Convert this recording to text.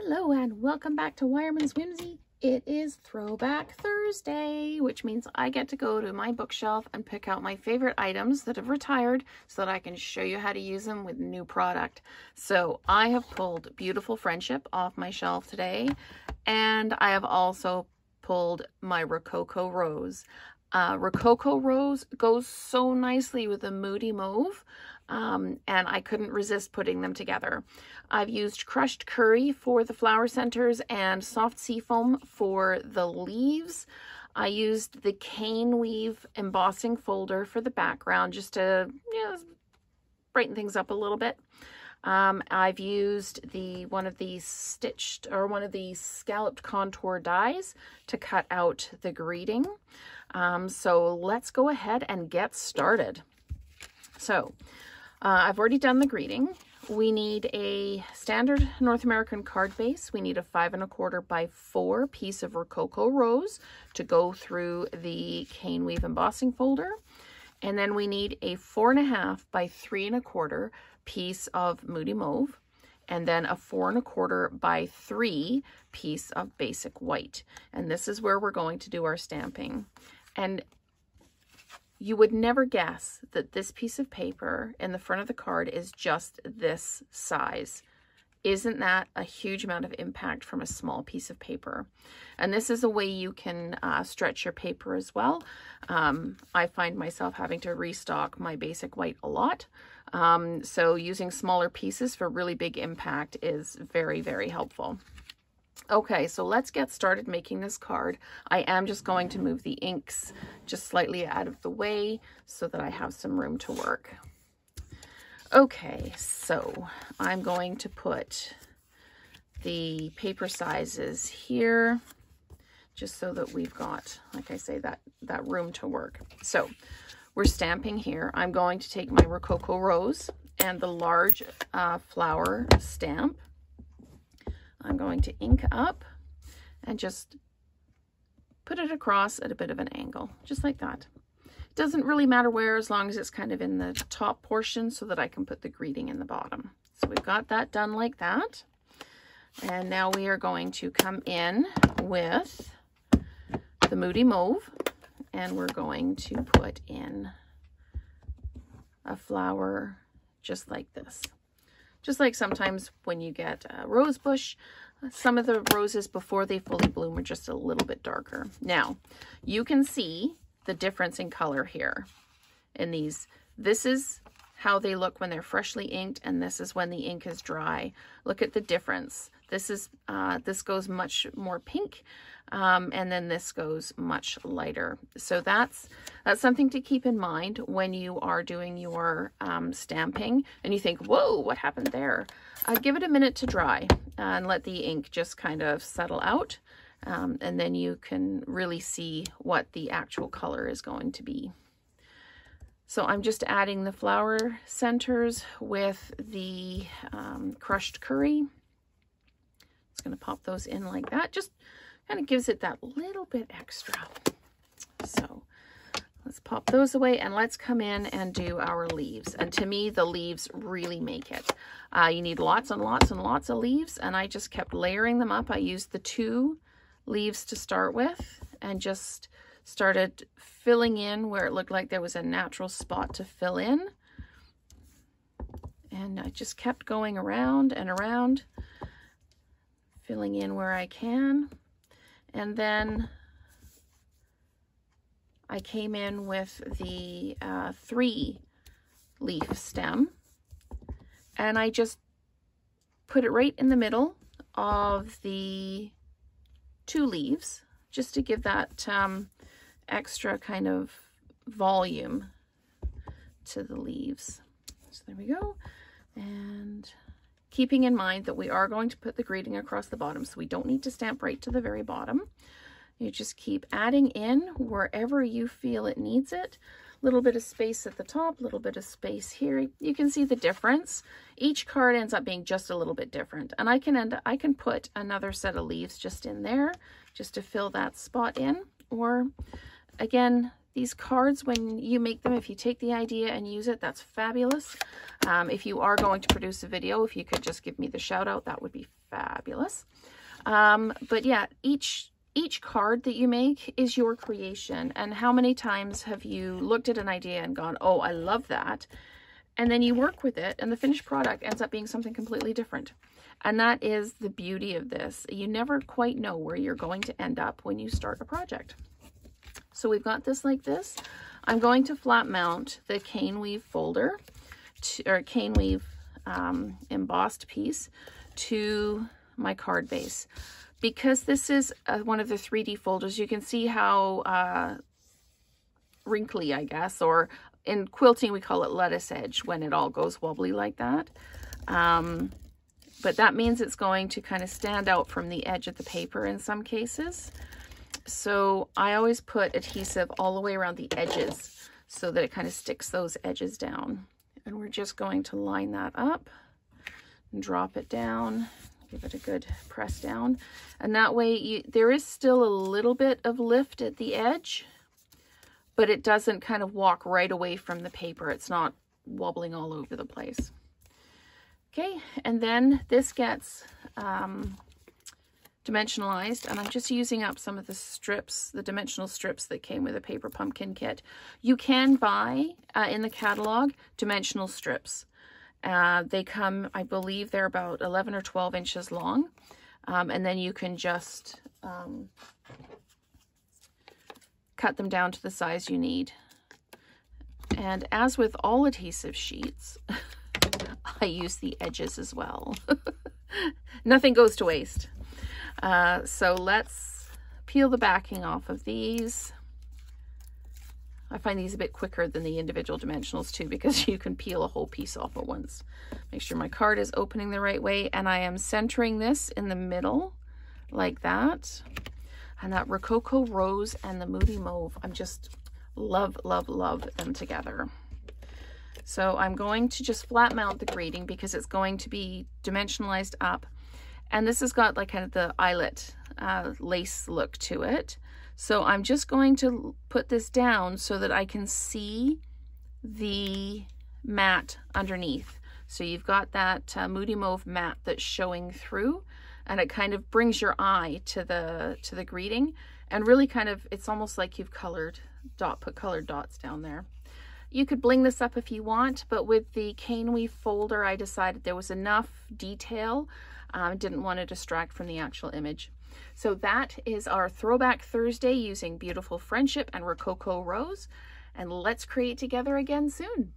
Hello and welcome back to Wireman's Whimsy. It is Throwback Thursday, which means I get to go to my bookshelf and pick out my favorite items that have retired so that I can show you how to use them with new product. So I have pulled Beautiful Friendship off my shelf today, and I have also pulled my Rococo Rose. Rococo Rose goes so nicely with the Moody Mauve. And I couldn't resist putting them together. I've used crushed curry for the flower centers and soft seafoam for the leaves. I used the cane weave embossing folder for the background just to brighten things up a little bit. I've used one of these scalloped contour dies to cut out the greeting. So let's go ahead and get started. So I've already done the greeting. We need a standard North American card base. We need a 5 1/4 by 4 piece of Rococo Rose to go through the cane weave embossing folder. And then we need a 4 1/2 by 3 1/4 piece of Moody Mauve. And then a 4 1/4 by 3 piece of basic white. And this is where we're going to do our stamping. And you would never guess that this piece of paper in the front of the card is just this size. Isn't that a huge amount of impact from a small piece of paper? And this is a way you can stretch your paper as well. I find myself having to restock my basic white a lot. So using smaller pieces for really big impact is very, very helpful. Okay, so let's get started making this card. I am just going to move the inks just slightly out of the way so that I have some room to work. Okay, so I'm going to put the paper sizes here just so that we've got, like I say, that room to work. So we're stamping here. I'm going to take my Rococo Rose and the large flower stamp. I'm going to ink up and just put it across at a bit of an angle, just like that. It doesn't really matter where, as long as it's kind of in the top portion so that I can put the greeting in the bottom. So we've got that done like that. And now we are going to come in with the Moody Mauve, and we're going to put in a flower just like this. Just like sometimes when you get a rose bush, some of the roses before they fully bloom are just a little bit darker. Now, you can see the difference in color here in these. This is how they look when they're freshly inked, and this is when the ink is dry. Look at the difference. This goes much more pink, and then this goes much lighter. So that's something to keep in mind when you are doing your stamping and you think, whoa, what happened there? Give it a minute to dry and let the ink just kind of settle out, and then you can really see what the actual color is going to be. So I'm just adding the flower centers with the crushed curry. Just going to pop those in like that. Just kind of gives it that little bit extra. So let's pop those away and let's come in and do our leaves. And to me, the leaves really make it. You need lots and lots and lots of leaves, and I just kept layering them up. I used the 2 leaves to start with and just started filling in where it looked like there was a natural spot to fill in. And I just kept going around and around, filling in where I can. And then I came in with the 3 leaf stem, and I just put it right in the middle of the 2 leaves just to give that extra kind of volume to the leaves. So there we go. And keeping in mind that we are going to put the greeting across the bottom, so we don't need to stamp right to the very bottom. You just keep adding in wherever you feel it needs it. A little bit of space at the top, a little bit of space here. You can see the difference. Each card ends up being just a little bit different. And I can put another set of leaves just in there just to fill that spot in. Or again, these cards, when you make them, if you take the idea and use it, that's fabulous. If you are going to produce a video, if you could just give me the shout out, that would be fabulous. But yeah, each card that you make is your creation. And how many times have you looked at an idea and gone, oh, I love that. And then you work with it and the finished product ends up being something completely different. And that is the beauty of this. You never quite know where you're going to end up when you start a project. So we've got this like this. I'm going to flat mount the cane weave folder, or cane weave embossed piece to my card base. Because this is one of the 3D folders, you can see how wrinkly, I guess, or in quilting we call it lettuce edge when it all goes wobbly like that. But that means it's going to kind of stand out from the edge of the paper in some cases. So I always put adhesive all the way around the edges so that it kind of sticks those edges down. And we're just going to line that up and drop it down, give it a good press down. And that way there is still a little bit of lift at the edge, but it doesn't kind of walk right away from the paper. It's not wobbling all over the place. Okay, and then this gets dimensionalized, and I'm just using up some of the strips, the dimensional strips that came with a paper pumpkin kit. You can buy in the catalog dimensional strips. They come, I believe they're about 11 or 12 inches long, and then you can just cut them down to the size you need. And as with all adhesive sheets, I use the edges as well. Nothing goes to waste. So let's peel the backing off of these. I find these a bit quicker than the individual dimensionals too, because you can peel a whole piece off at once. Make sure my card is opening the right way, and I am centering this in the middle like that. And that Rococo Rose and the Moody Mauve, I'm just love them together. So I'm going to just flat mount the greeting because it's going to be dimensionalized up. And this has got like kind of the eyelet lace look to it. So I'm just going to put this down so that I can see the mat underneath. So you've got that Moody Mauve mat that's showing through, and it kind of brings your eye to the greeting, and really kind of, it's almost like you've put colored dots down there. You could bling this up if you want, but with the cane weave folder, I decided there was enough detail. Didn't want to distract from the actual image. So that is our Throwback Thursday using Beautiful Friendship and Rococo Rose. And let's create together again soon.